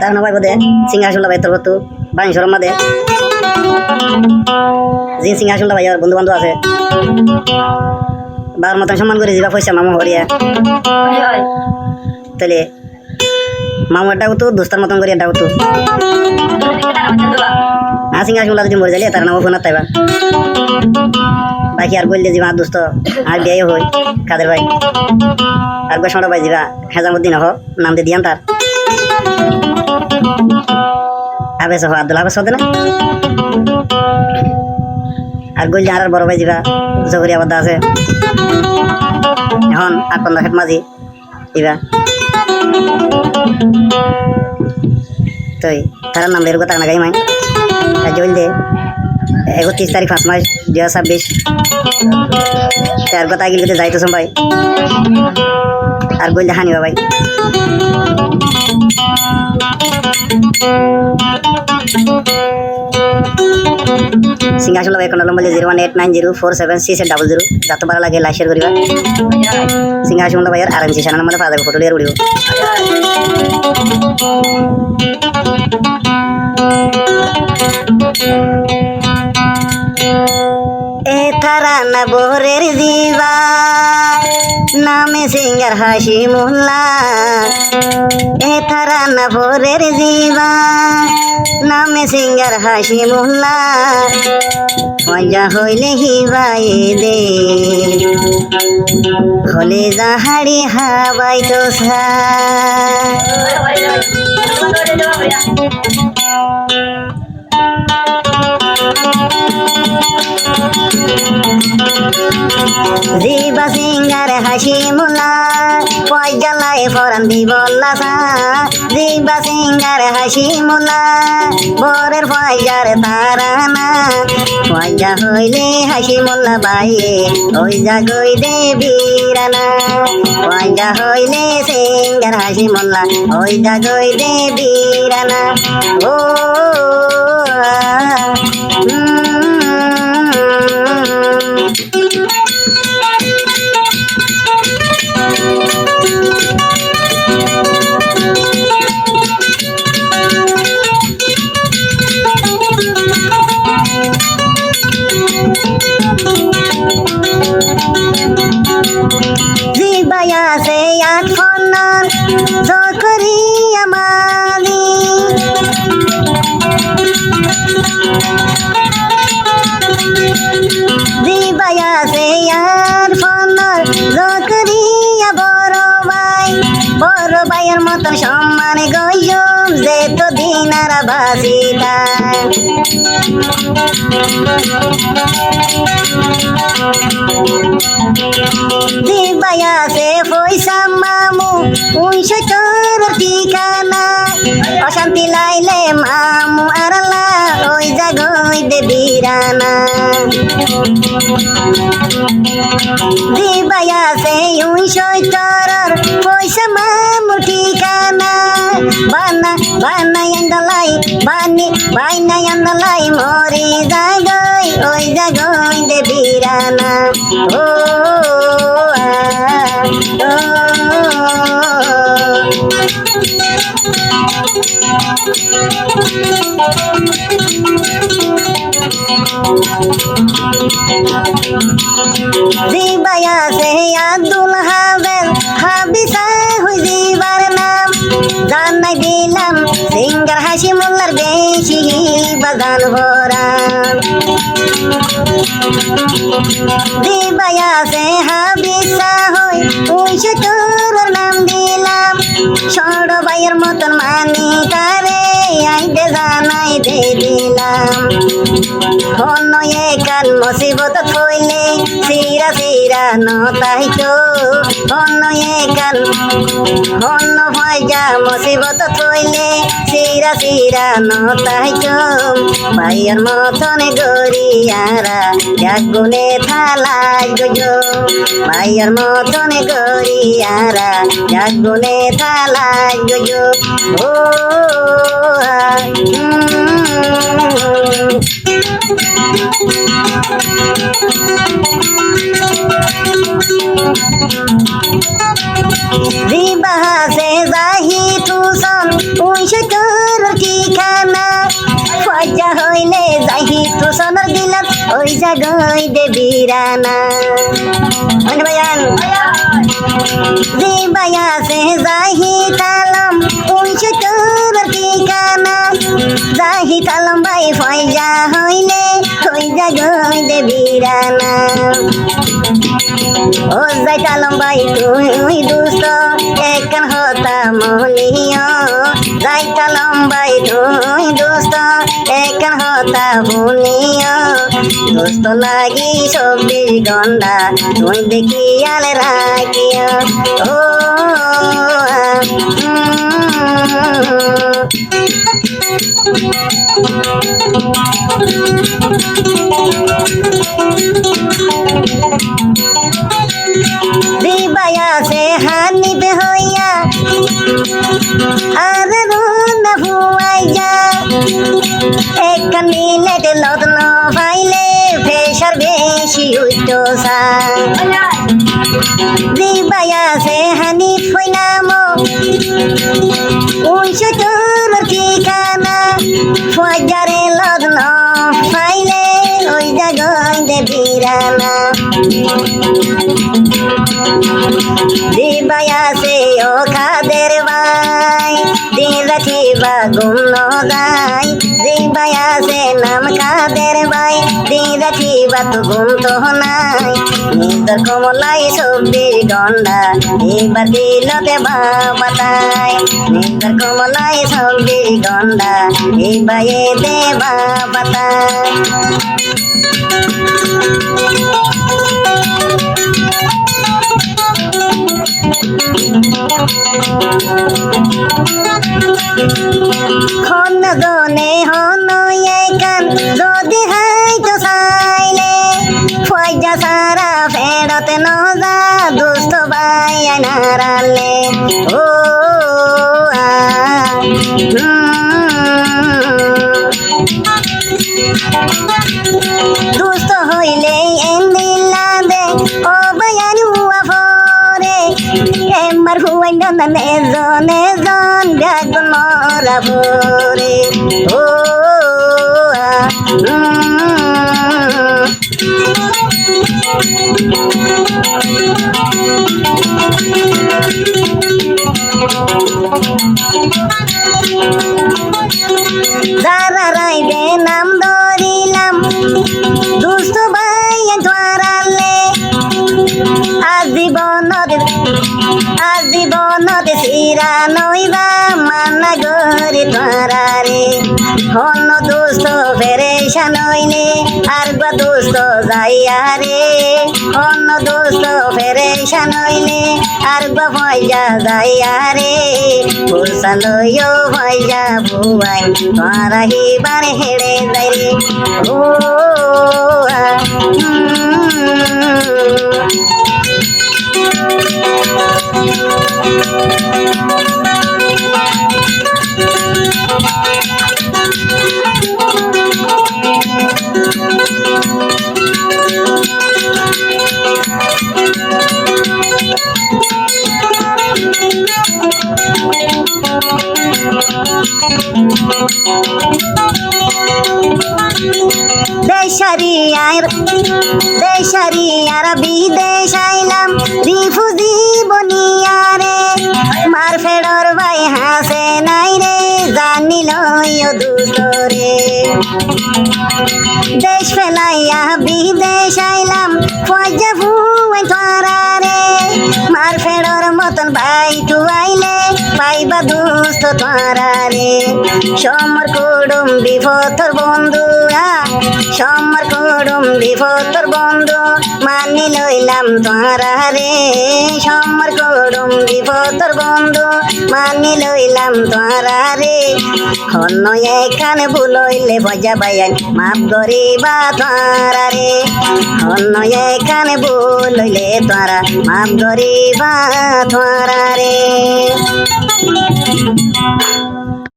তার না ভাই বোধে সিংহাসনটা ভাই তোর তো বাণী সরম মাদে যে সিংহাসনটা ভাই আর বন্ধু বান্ধব আছে বার মতন সম্মান করে দিবা পয়সা মামু হরিয়া তাহলে মামু এটাও তো দোস্তার মতন করি এটাও তো সিংহাসনটা যদি মরে যাইলে তার নামও ফোন তাইবা বাকি আর বললে যাবা দোস্ত আর বিয়ে হই কাদের ভাই আর বৈষ্ণব ভাই যাবা হেজামুদ্দিন হ নাম দিয়ে দিয়ান তার আবেশ হ আব্দুল আবেশ হতে না আর গল্লি আর বড় ভাই যাবা জহরিয়া বাদ্দা আছে এখন 8-15 হেট মাঝি ইবা তুই তার নাম বের কথা না গাই মাই জল দে 31 তারিখ 5 মাস 2026 তার কথা গিলতে যাইতো ভাই আর গল্লি হানিবা ভাই সিংহাসন এখন নম্বর 01890476600 যত ভালো লাগে লাইক শেয়ার করিবা সিংহাসন ভাইয়ের আরএমসি চ্যানেল নম্বরে পাওয়া যাবে ফটো লিয়ার উড়িব এ তারা না বোরের জিবা নামে সিঙ্গার হাসি মোল্লা এ তারা না বোরের জিবা নামে সিঙ্গার হাসি মোল্লা মজা হইলে হিবাই দে হলে যাহারি হাবাই তো জিবা সিঙ্গার হাসি মোল্লা পয়জালায় ফরান দিবল্লা জিবা সিঙ্গার হাসি মোল্লা বরের পয়জার তারানা পয়জা হইলে হাসি মোল্লা বাইয়ে ওই জাগই দেবীরানা পয়জা হইলে সিঙ্গার হাসি মোল্লা ওই জাগই দেবীরানা ও জিবায়া সে আট ফন্নান জকরি আমালি জিবায়া সে আট ফন্নান জকরি বড় ভাইয়ের মতন সম্মান গয়ম যে তো দিনারা বাসিতা দিবায়া সে পয়সা মামু 19 ঠিকানা অশান্তি লাইলে মামু আরলা ওই জাগই দেবীরানা দিবায়া সে 19 পয়সা মামু ঠিকানা বানাই বানাই মরি জাগই ওই জাগই দেবীরানা ও জিবায়া সে আব্দুল হাবেল হাবিসা হুই জিবার নাম জানাই দিলাম সিঙ্গার হাসি মোল্লার বেশি বাগান ভরা জিবায়া সে হাবিসা হই 19 নাম দিলাম ছোট ভাইয়ের মতন মানি তারে আইতে জানাই দে দিলাম হন একান মুসিবত হইলে সিরা নতাইতো হন একান হন ভাইজা মুসিবত হইলে সিরা নতাইতো ভাইয়ের মতন গরিয়ারা এক গুণে থালাই গো ভাইয়ের মতন গরিয়ারা এক গুণে থালাই গো ও विवाह से जाही तू বিরানা বায়ান জিবায়া সে যাহি তালম উনশো তোর ঠিকানা যাহি তালম ভাই ফয়জা হইলে হইজা গইদে বিরানা ও যাই তালম ভাই তুই দুস্ত একখান হতা মনিয়া যাই তালম ভাই তুই দুস্ত একখান হতা বুনিয়া দোস্ত লাগি 24 ঘন্টা তুই দেখিয়াল রাখিয়া ও দিবায়া সে হানিব হইয়া আর রুনা ফুয়াই যা একখান মিলেট লগ্ন পাইলে ফেসার বেশি উঠো সা দিবায়া সে হানিফ হই নাম উনশো তোর ঠিকানা ফজারে লগ্ন পাইলে ওই জাগই দে বিরানা দিবায়া সে ও খাদের ভাই দিন রাখিবা গুম নদাই দিবায়া সে নাম খাদের ভাই দিন রাখিবা তো গুম তো নাই নিজের কমলাই 24 ঘন্টা এবার দিলতে বাবাতাই নিজের কমলাই 24 ঘন্টা এবার দে বাবাতাই হন দনে হন একান যদি হাই তো চাইলে ফয়জা সারা ফেরত নজা দুস্থ ভাই নারালে ও দুস্থ হইলে এন্দিলা দে ও বায়ানু আফরে এমবার হুয়াই দনে জনে জন গাগুন মরা ভরে ও যারা রাইবে নাম ধরিলাম দুস্থ ভাই ধরালে আজীবনত সিরা নইবা মানা গরি ধরারে হন দুস্থ ফেরেশান হইলে আর বা দুস্থ যাইয়া রে হন দুস্থ ফেরেশান হইলে আর বা ফয়জা যাইয়া রে ফুলসা লইও ফয়জা বুয়াই তোরা হিবার হেড়ে যাই রে ও দেশারিয়ার বিদেশ আইলাম রিফুজি বনিয়ারে মার ফেডর ভাই হাসে নাই রে জানিল দুস্তরে দেশ ফেলাইয়া বিদেশ আইলাম ফয়জা ফুয়াই তোরারে মার ফেডর মতন ভাই তু আইলে পাইবা দুস্থ তোরারে সমর কুডুম বিপথর বন্ধুরা সমর কুডুম বিপথর বন্ধু মানি লইলাম তোরারে সমর কুডুম বিপথর বন্ধু মানি লইলাম তোরারে হন্য এখানে ভুলইলে ভজা বাইন মাপ গরিবা তোরারে হন্য এখানে ভুলইলে তোরা মাপ গরিবা তোরারে